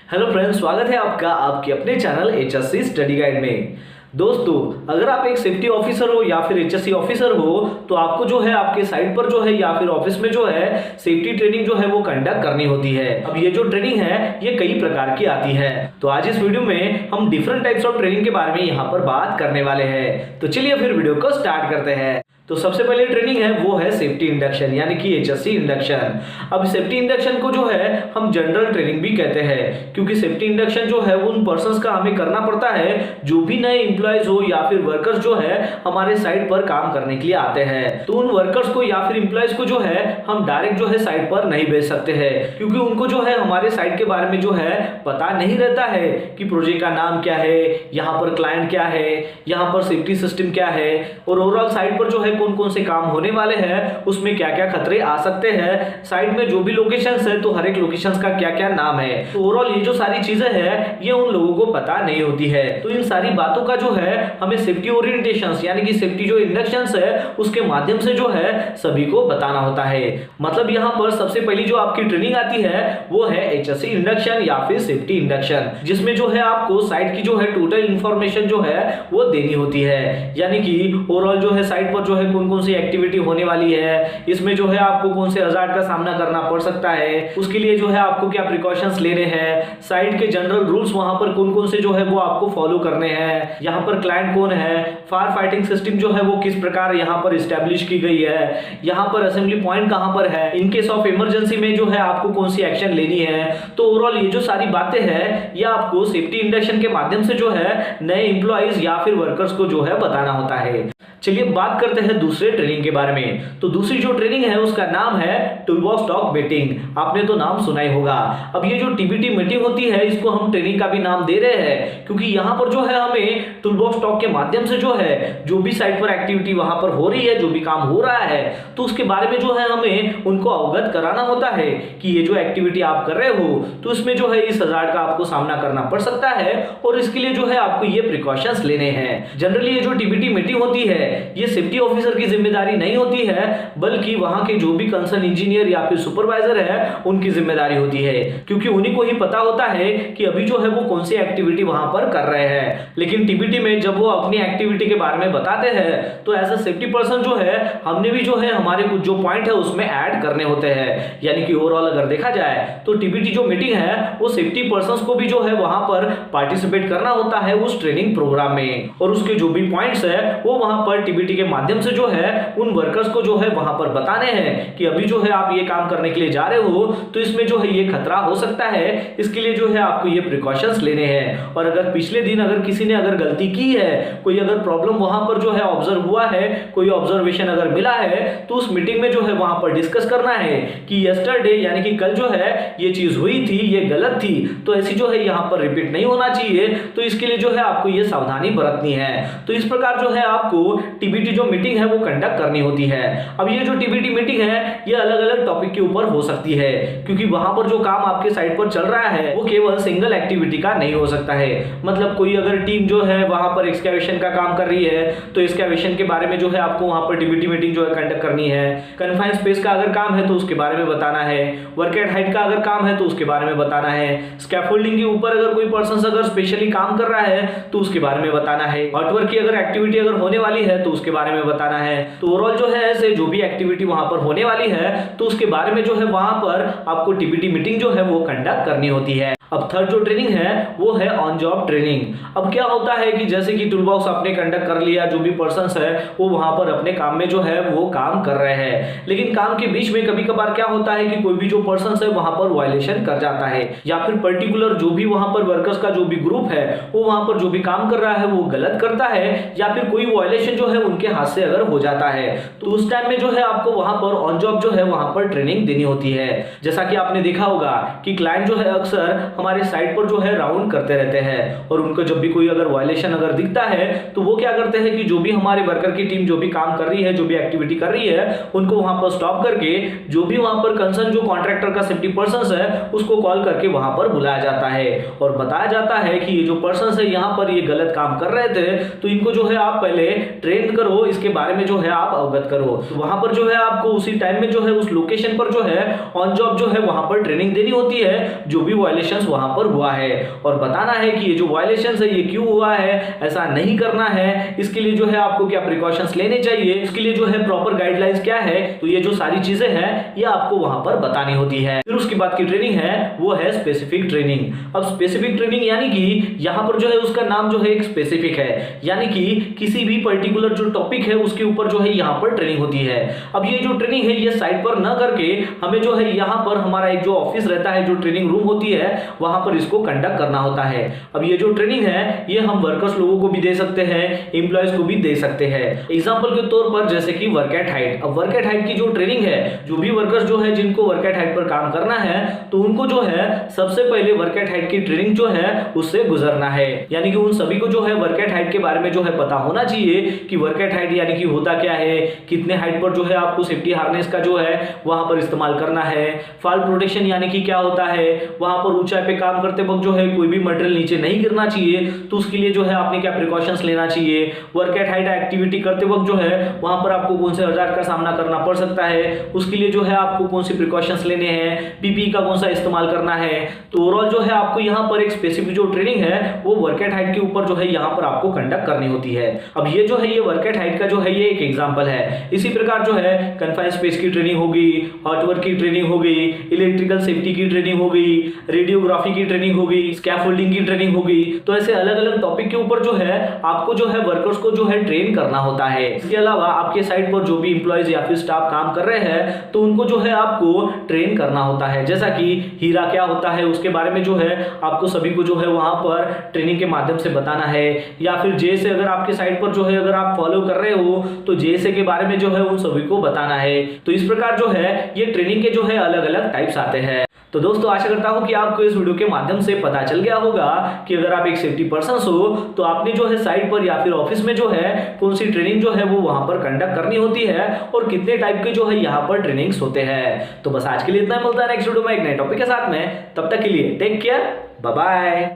Hello friends, स्वागत है आपका आपके अपने चैनल एचएससी स्टडी गाइड में। दोस्तों, अगर आप एक सेफ्टी ऑफिसर हो या फिर एचएससी ऑफिसर हो तो आपको जो है आपके साइट पर जो है या फिर ऑफिस में जो है सेफ्टी ट्रेनिंग जो है वो कंडक्ट करनी होती है। अब ये जो ट्रेनिंग है ये कई प्रकार की आती है, तो आज इस वीडियो में हम डिफरेंट टाइप्स ऑफ ट्रेनिंग के बारे में यहाँ पर बात करने वाले हैं। तो चलिए फिर वीडियो को स्टार्ट करते हैं। तो सबसे पहले ट्रेनिंग है वो है सेफ्टी इंडक्शन यानी कि एचएससी इंडक्शन। अब सेफ्टी इंडक्शन को जो है हम जनरल ट्रेनिंग भी कहते हैं, क्योंकि सेफ्टी इंडक्शन जो है उन पर्संस का हमें करना पड़ता है जो भी नए एम्प्लॉयज हो या फिर वर्कर्स जो है हमारे साइट पर काम करने के लिए आते हैं। तो उन वर्कर्स को या फिर एम्प्लॉयज को जो है हम डायरेक्ट जो है साइट पर नहीं भेज सकते हैं, क्योंकि उनको जो है हमारे साइट के बारे में जो है पता नहीं रहता है कि प्रोजेक्ट का नाम क्या है, यहाँ पर क्लाइंट क्या है, यहाँ पर सेफ्टी सिस्टम क्या है और ओवरऑल साइट पर जो है कौन कौन से काम होने वाले हैं, उसमें क्या क्या खतरे आ सकते हैं, साइट में जो भी लोकेशंस है तो हर एक लोकेशंस का क्या क्या नाम है। तो ओवरऑल ये जो सारी चीजें हैं ये उन लोगों को पता नहीं होती है। तो इन सारी बातों का जो है हमें सेफ्टी ओरिएंटेशंस यानी कि सेफ्टी जो इंडक्शंस है उसके माध्यम से जो है सभी को बताना होता है। मतलब यहाँ पर सबसे पहली जो आपकी ट्रेनिंग आती है वो है एचएससी इंडक्शन या फिर सेफ्टी इंडक्शन, जिसमें जो है आपको साइट की जो है टोटल इंफॉर्मेशन जो है वो देनी होती है। यानी कि ओवरऑल जो है साइट पर जो है कौन कौन सी एक्टिविटी होने वाली है, इसमें जो है आपको कौन से हजार्ड का सामना करना पड़ सकता है, उसके लिए जो है आपको क्या प्रिकॉशंस लेने हैं, साइट के जनरल रूल्स वहां पर कौन कौन से जो है वो आपको फॉलो करने हैं, यहाँ पर क्लाइंट कौन है, फायर फाइटिंग सिस्टम जो है वो किस प्रकार यहाँ पर इस्टेब्लिश की गई है, यहाँ पर असेंबली पॉइंट कहाँ पर है, इन केस ऑफ इमरजेंसी में जो है आपको कौन सी एक्शन लेनी है। तो ओवरऑल ये जो सारी बातें हैं ये आपको सेफ्टी इंडक्शन के माध्यम से जो है नए एम्प्लॉइज या फिर वर्कर्स को जो है बताना होता है। चलिए बात करते हैं दूसरे ट्रेनिंग के बारे में। तो दूसरी जो ट्रेनिंग है उसका नाम है टूलबॉक्स टॉक मीटिंग। आपने तो नाम सुना ही होगा। अब ये जो टीबीटी मीटिंग होती है इसको हम ट्रेनिंग का भी नाम दे रहे हैं, क्योंकि यहाँ पर जो है हमें टूलबॉक्स टॉक के माध्यम से जो है जो भी साइट पर एक्टिविटी वहां पर हो रही है, जो भी काम हो रहा है, तो उसके बारे में जो है हमें उनको अवगत कराना होता है कि ये जो एक्टिविटी आप कर रहे हो तो इसमें जो है इस हजार्ड का आपको सामना करना पड़ सकता है और इसके लिए जो है आपको ये प्रिकॉशंस लेने हैं। जनरली ये जो टीबीटी मीटिंग होती है ये सेफ्टी ऑफिसर की जिम्मेदारी नहीं होती है, बल्कि वहां के जो भी कंसर्न इंजीनियर या फिर सुपरवाइजर है उनकी जिम्मेदारी होती है, क्योंकि उन्हीं को ही पता होता है कि अभी जो है वो कौन सी एक्टिविटी वहां पर कर रहे हैं। लेकिन टीबीटी में जब वो अपनी एक्टिविटी के बारे में बताते हैं तो एज अ सेफ्टी पर्सन जो है हमने भी जो है हमारे कुछ जो पॉइंट है उसमें ऐड करने होते हैं। यानी कि ओवरऑल अगर देखा जाए तो टीबीटी जो मीटिंग है वो सेफ्टी पर्सन को भी जो है वहां पर पार्टिसिपेट करना होता है उस ट्रेनिंग प्रोग्राम में, और उसके जो भी पॉइंट्स है वो वहां पर टीबीटी के माध्यम से जो है उन वर्कर्स को जो है वहां पर बताने हैं कि अभी जो है आप ये काम करने के लिए जा रहे हो तो इसमें जो है ये खतरा हो सकता है, इसके लिए जो है आपको ये प्रिकॉशंस लेने हैं। और अगर पिछले दिन अगर किसी ने अगर गलती की है, कोई अगर प्रॉब्लम वहां पर जो है ऑब्जर्व हुआ है, कोई ऑब्जर्वेशन अगर मिला है, तो उस मीटिंग में जो है वहां पर डिस्कस करना है कि यस्टरडे यानी कि कल जो है ये चीज हुई थी, ये गलत थी, तो ऐसी जो है यहाँ पर रिपीट नहीं होना चाहिए, तो इसके लिए जो है आपको ये सावधानी बरतनी है। तो इस प्रकार जो है आपको टीबीटी जो मीटिंग है वो कंडक्ट करनी होती है। अब ये जो टीबीटी मीटिंग है ये अलग अलग टॉपिक के ऊपर हो सकती है, क्योंकि वहां पर जो काम आपके साइट पर चल रहा है वो केवल सिंगल एक्टिविटी का नहीं हो सकता है। मतलब कोई अगर टीम जो है वहां पर एक्सकैवेशन का काम कर रही है तो एक्सकैवेशन के बारे में जो है आपको वहां पर टीबीटी मीटिंग जो है कंडक्ट करनी है। कन्फाइंड स्पेस का अगर काम है तो उसके बारे में बताना है। वर्क एट हाइट का अगर काम है तो उसके बारे में बताना है। स्कैफोल्डिंग के ऊपर अगर कोई पर्सन अगर स्पेशली काम कर रहा है तो उसके बारे में बताना है। आर्टवर्क की अगर एक्टिविटी अगर होने वाली है तो उसके बारे में बताना है। तो ओवरऑल जो है ऐसे जो भी एक्टिविटी वहां पर होने वाली है तो उसके बारे में जो है वहां पर आपको टीबीटी मीटिंग जो है वो कंडक्ट करनी होती है। अब थर्ड जो ट्रेनिंग है वो है ऑन जॉब ट्रेनिंग। अब क्या होता है कि जैसे कि टूलबॉक्स आपने कंडक्ट कर लिया, जो भी पर्सन्स है वो वहां पर अपने काम में जो है वो काम कर रहे हैं, लेकिन काम के बीच में कभी कभार क्या होता है कि कोई भी जो पर्सन्स है वहां पर वायलेशन कर जाता है, या फिर पर्टिकुलर जो भी वहां पर वर्कर्स का जो भी ग्रुप है वो वहां पर जो भी काम कर रहा है वो गलत करता है, या फिर कोई वायलेशन जो है उनके हाथ से अगर हो जाता है, तो उस टाइम में जो है आपको वहां पर ऑन जॉब जो है वहां पर ट्रेनिंग देनी होती है। जैसा कि आपने देखा होगा कि क्लाइंट जो है अक्सर हमारे साइट पर जो है राउंड करते रहते हैं, और उनको जब भी कोई अगर वायलेशन अगर दिखता है तो वो क्या करते हैं कि जो भी हमारे वर्कर की टीम जो भी काम कर रही है, जो भी एक्टिविटी कर रही है, उनको वहां पर स्टॉप करके जो भी वहां पर कंसर्न जो कॉन्ट्रैक्टर का सेफ्टी पर्सन है उसको कॉल करके वहां पर बुलाया जाता है और बताया जाता है कि ये जो पर्सन है यहाँ पर ये गलत काम कर रहे थे, तो इनको जो है आप पहले ट्रेन करो, इसके बारे में जो है आप अवगत करो। तो वहां पर जो है आपको उसी टाइम में जो है उस लोकेशन पर जो है ऑन जॉब जो है वहां पर ट्रेनिंग देनी होती है, जो भी वायलेशंस वहां पर हुआ है और बताना है कि ये जो वायलेशंस है ये क्यों हुआ है, ऐसा नहीं करना है, इसके लिए जो है आपको क्या प्रिकॉशंस लेने चाहिए, इसके लिए जो है प्रॉपर गाइडलाइंस क्या है। तो ये जो सारी चीजें हैं ये आपको वहां पर बतानी होती है। फिर उसके बाद की ट्रेनिंग है वो है स्पेसिफिक ट्रेनिंग। अब स्पेसिफिक ट्रेनिंग यानी कि यहां पर जो है उसका नाम जो है एक स्पेसिफिक है, यानी कि किसी भी पर्टिकुलर जो टॉपिक है उसके ऊपर जो है यहां पर ट्रेनिंग होती है। अब ये जो ट्रेनिंग है ये साइट पर न करके हमें जो है यहां पर हमारा एक जो ऑफिस रहता है, जो ट्रेनिंग रूम होती है, वहां पर इसको कंडक्ट करना होता है। अब ये जो ट्रेनिंग है ये हम वर्कर्स लोगों को भी दे सकते हैं, एम्प्लॉयज को भी दे सकते हैं। एग्जांपल के तौर पर जैसे कि वर्क एट हाइट। अब वर्क एट हाइट की जो ट्रेनिंग है, जो भी वर्कर्स जो है जिनको वर्क एट हाइट पर काम करना है तो उनको जो है सबसे पहले वर्क एट हाइट की ट्रेनिंग जो है उससे गुजरना है। यानी कि उन सभी को जो है वर्क एट हाइट के बारे में जो है पता होना चाहिए कि वर्क एट हाइट यानी कि होता क्या है, कितने हाइट पर जो है आपको सेफ्टी हार्नेस का जो है वहां पर इस्तेमाल करना है, फॉल प्रोटेक्शन यानी कि क्या होता है, वहां पर ऊंचाई पे काम करते वक्त जो है कोई भी मटेरियल नीचे नहीं गिरना चाहिए तो उसके लिए जो है आपने क्या प्रिकॉशंस लेना चाहिए, वर्क एट हाइट एक्टिविटी करते वक्त जो है वहां पर आपको कौन से हजार्ड का सामना करना पड़ सकता है, उसके लिए जो है आपको कौन सी प्रिकॉशंस लेने हैं, पीपीई का कौन सा इस्तेमाल करना है। तो ओवरऑल जो है आपको यहाँ पर एक स्पेसिफिक जो ट्रेनिंग है वो वर्क एट हाइट के ऊपर जो है यहाँ पर आपको कंडक्ट करनी होती है। अब ये जो है ये वर्क एट हाइट का जो है ये एक एग्जांपल है। इसी प्रकार जो है कन्फाइंड स्पेस की ट्रेनिंग होगी, हॉटवर्क की ट्रेनिंग होगी, इलेक्ट्रिकल सेफ्टी की ट्रेनिंग होगी, रेडियोग्राफी की ट्रेनिंग होगी, स्कैफोल्डिंग की ट्रेनिंग होगी। तो ऐसे अलग अलग टॉपिक के ऊपर जो है आपको जो है वर्कर्स को जो है ट्रेन करना होता है। इसके अलावा आपके साइट पर जो भी इंप्लॉइज या फिर स्टाफ काम कर रहे हैं तो उनको जो है आपको ट्रेन करना होता है। जैसा कि हीरा क्या होता है उसके बारे में जो है आपको सभी को जो है वहां पर ट्रेनिंग के माध्यम से बताना है, या फिर जेसे अगर आपके साइट पर जो है अगर आप फॉलो कर रहे हो तो जेसे के बारे में जो है उन सभी को बताना है। तो इस प्रकार जो है ये ट्रेनिंग के जो है अलग अलग टाइप्स आते हैं। तो दोस्तों आशा करता हूं कि आपको इस वीडियो के माध्यम से पता चल गया होगा कि अगर आप एक सेफ्टी पर्सन हो तो आपने जो है साइट पर या फिर ऑफिस में जो है कौन सी ट्रेनिंग जो है वो वहां पर कंडक्ट करनी होती है और कितने टाइप के जो है यहाँ पर ट्रेनिंग्स होते हैं। तो बस आज के लिए इतना, मिलता है नेक्स्ट वीडियो में एक नए टॉपिक के साथ में। तब तक के लिए टेक केयर, बाय बाय।